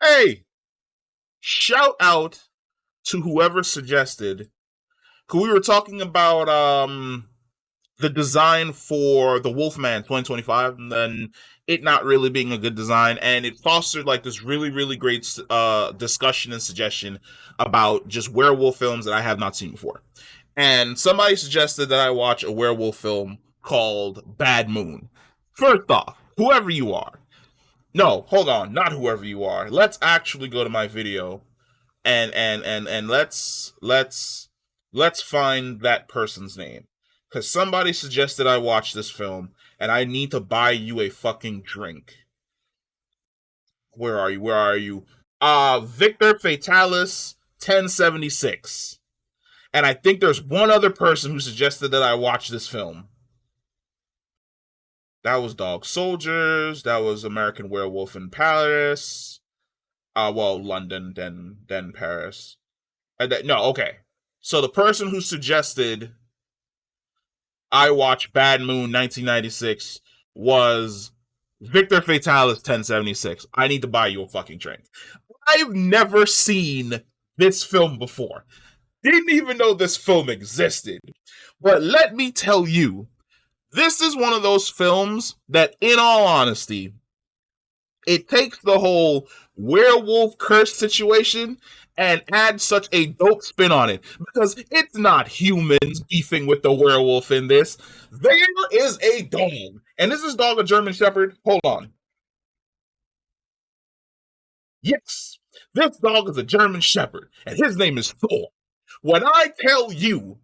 Hey, shout out to whoever suggested. Cause we were talking about the design for the Wolfman 2025, and then it not really being a good design, and it fostered like this really great discussion and suggestion about just werewolf films that I have not seen before. And somebody suggested that I watch a werewolf film called Bad Moon. First off, whoever you are, no, hold on, not whoever you are. Let's actually go to my video and let's find that person's name, because somebody suggested I watch this film, and I need to buy you a fucking drink. Where are you? Where are you? Victor Fatalis 1076. And I think there's one other person who suggested that I watch this film. That was Dog Soldiers. That was American Werewolf in Paris. London, then Paris. Okay. So the person who suggested I watch Bad Moon 1996 was Victor Fatalis 1076. I need to buy you a fucking drink. I've never seen this film before. Didn't even know this film existed. But let me tell you, this is one of those films that, in all honesty, it takes the whole werewolf curse situation and adds such a dope spin on it. Because it's not humans beefing with the werewolf in this. There is a dog. And is this dog a German Shepherd? Hold on. Yes, this dog is a German Shepherd, and his name is Thor. When I tell you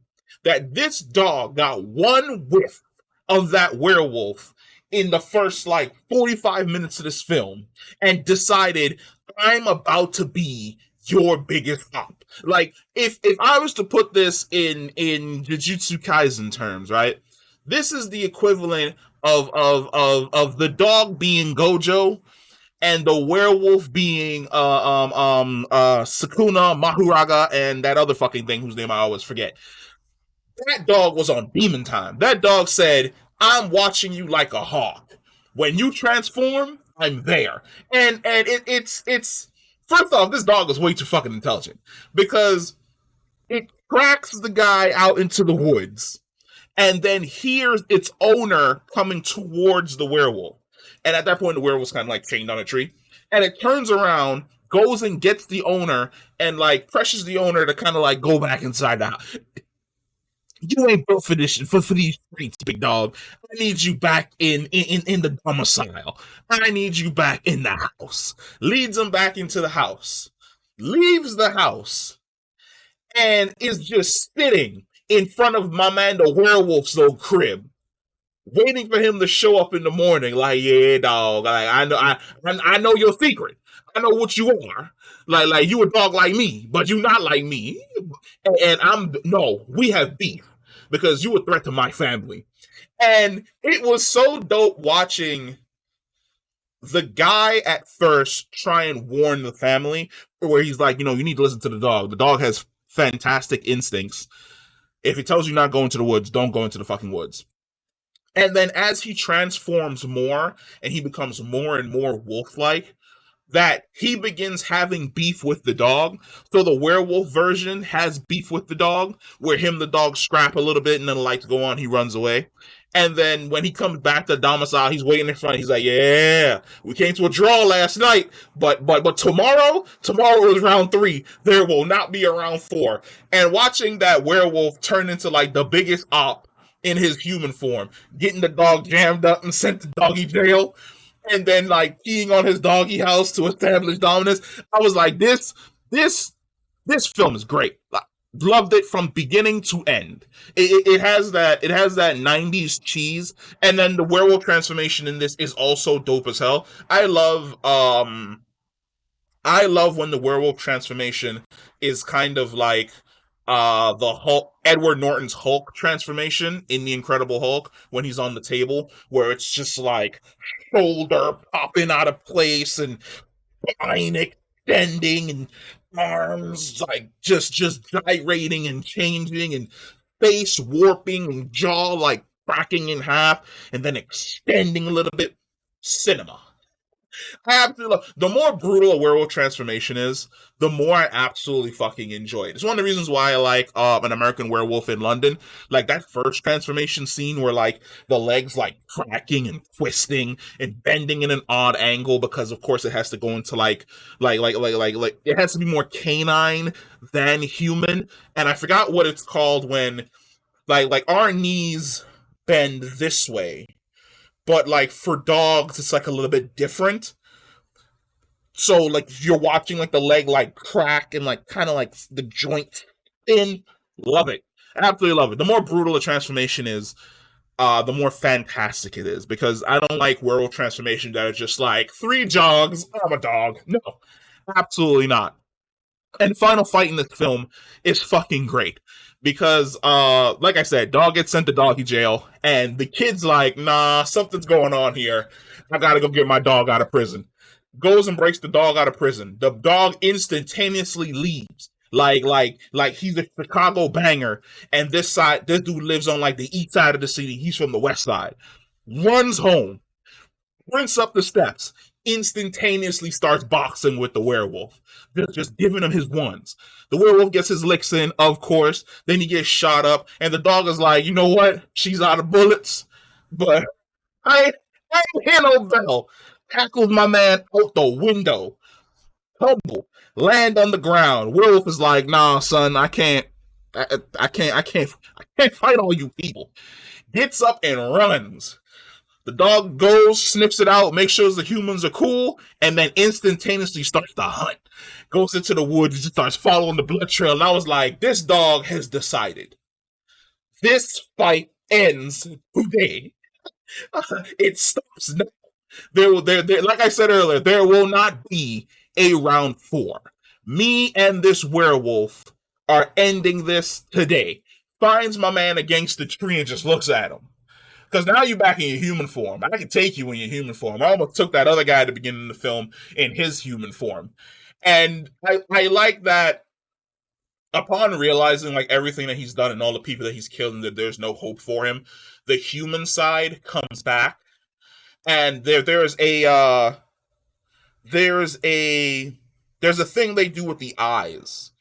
that this dog got one whiff of that werewolf in the first 45 minutes of this film and decided, I'm about to be your biggest op. If I was to put this in Jujutsu Kaisen terms, right? This is the equivalent of the dog being Gojo and the werewolf being Sukuna Mahuraga and that other fucking thing whose name I always forget. That dog was on demon time. That dog said, I'm watching you like a hawk. When you transform, I'm there. And it's first off, this dog is way too fucking intelligent, because it tracks the guy out into the woods and then hears its owner coming towards the werewolf. And at that point, the werewolf's kind of chained on a tree. And it turns around, goes and gets the owner, and pressures the owner to kind of go back inside the house. You ain't built for this, for these streets, big dog. I need you back in the domicile. I need you back in the house. Leads him back into the house. Leaves the house. And is just sitting in front of my man the werewolf's little crib, waiting for him to show up in the morning. Yeah, dog. I know your secret. I know what you are. You a dog like me, but you not like me. And we have beef because you a threat to my family. And it was so dope watching the guy at first try and warn the family, where he's like, you need to listen to the dog. The dog has fantastic instincts. If he tells you not go into the woods, don't go into the fucking woods. And then as he transforms more and he becomes more and more wolf-like, that he begins having beef with the dog. So the werewolf version has beef with the dog, where the dog scrap a little bit, and then the lights go on, he runs away. And then when he comes back to domicile, he's waiting in front. He's like, yeah, we came to a draw last night, but tomorrow is round 3. There will not be a round 4. And watching that werewolf turn into the biggest op in his human form, getting the dog jammed up and sent to doggy jail, and then peeing on his doggy house to establish dominance. I was like, this film is great. Loved it from beginning to end. It has that 90s cheese, and then the werewolf transformation in this is also dope as hell. I love when the werewolf transformation is kind of the Hulk, Edward Norton's Hulk transformation in The Incredible Hulk, when he's on the table, where it's just shoulder popping out of place and spine extending and arms just gyrating and changing and face warping and jaw cracking in half and then extending a little bit. Cinema. I absolutely love. The more brutal a werewolf transformation is, the more I absolutely fucking enjoy it. It's one of the reasons why I like An American Werewolf in London. Like that first transformation scene where like the legs like cracking and twisting and bending in an odd angle because of course it has to go into like it has to be more canine than human. And I forgot what it's called when like our knees bend this way, but like for dogs it's like a little bit different. So like you're watching like the leg like crack and like kind of like the joint thin. Love it. Absolutely love it. The more brutal the transformation is, the more fantastic it is. Because I don't like werewolf transformation that are just like 3 jogs, I'm a dog. No, absolutely not. And final fight in this film is fucking great. Because like I said, dog gets sent to doggy jail, and the kid's like, nah, something's going on here. I gotta go get my dog out of prison. Goes and breaks the dog out of prison. The dog instantaneously leaves. Like he's a Chicago banger, and this dude lives on like the east side of the city. He's from the west side. Runs home, sprints up the steps, instantaneously starts boxing with the werewolf, just giving him his ones. The werewolf gets his licks in, of course. Then he gets shot up, and the dog is like, you know what? She's out of bullets, but I ain't hear no bell. Tackles my man out the window, tumble, land on the ground. Werewolf is like, nah, son, I can't. I can't fight all you people. Gets up and runs. The dog goes, sniffs it out, makes sure the humans are cool, and then instantaneously starts to hunt. Goes into the woods, just starts following the blood trail. And I was like, this dog has decided. This fight ends today. It stops now. There, like I said earlier, there will not be a round 4. Me and this werewolf are ending this today. Finds my man against the tree and just looks at him. Because now you're back in your human form. I can take you in your human form. I almost took that other guy at the beginning of the film in his human form. And I like that upon realizing like everything that he's done and all the people that he's killed and that there's no hope for him, the human side comes back. And there's a thing they do with the eyes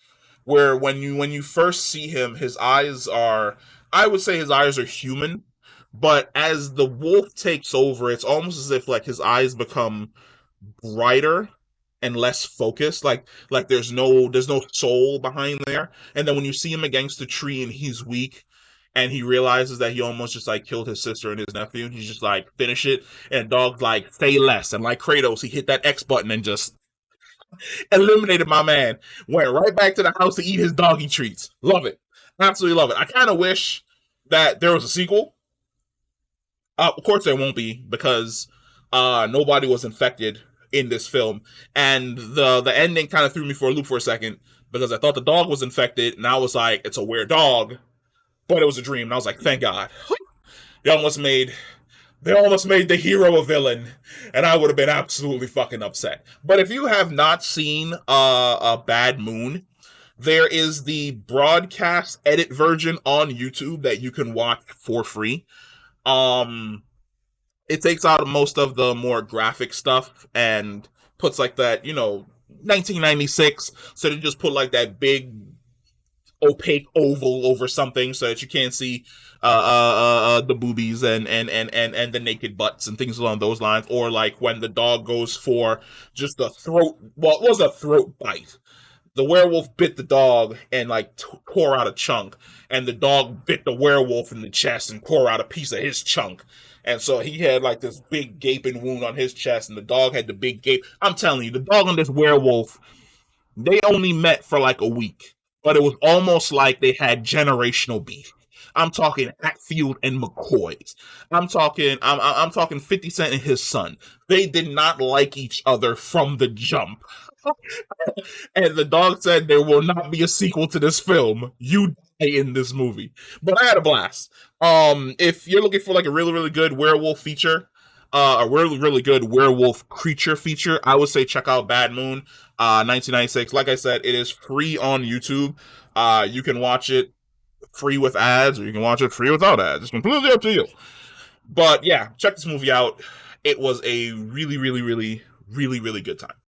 where when you first see him, his eyes are, I would say his eyes are human, but as the wolf takes over, it's almost as if like his eyes become brighter and less focused, like there's no soul behind there. And then when you see him against the tree and he's weak and he realizes that he almost just like killed his sister and his nephew, he's just like, finish it. And dog's like, say less. And like Kratos, he hit that X button and just eliminated my man. Went right back to the house to eat his doggy treats. Love it. Absolutely love it. I kind of wish that there was a sequel. Of course there won't be, because nobody was infected in this film. And the ending kind of threw me for a loop for a second, because I thought the dog was infected, and I was like, it's a weird dog, but it was a dream. And I was like, thank God. They almost made the hero a villain, and I would have been absolutely fucking upset. But if you have not seen a Bad Moon, there is the broadcast edit version on YouTube that you can watch for free. It takes out most of the more graphic stuff and puts like that, 1996. So they just put like that big opaque oval over something so that you can't see the boobies and the naked butts and things along those lines. Or like when the dog goes for just a throat, well, it was a throat bite. The werewolf bit the dog and like tore out a chunk, and the dog bit the werewolf in the chest and tore out a piece of his chunk. And so he had like this big gaping wound on his chest, and the dog had the big gape. I'm telling you, the dog and this werewolf, they only met for like a week, but it was almost like they had generational beef. I'm talking Hatfield and McCoys. I'm talking 50 Cent and his son. They did not like each other from the jump. And the dog said there will not be a sequel to this film. You die in this movie. But I had a blast. If you're looking for like a really, really good werewolf feature, a really, really good werewolf creature feature, I would say check out Bad Moon, 1996. Like I said, it is free on YouTube. You can watch it free with ads, or you can watch it free without ads. It's completely up to you. But yeah, check this movie out. It was a really, really, really, Really, really good time.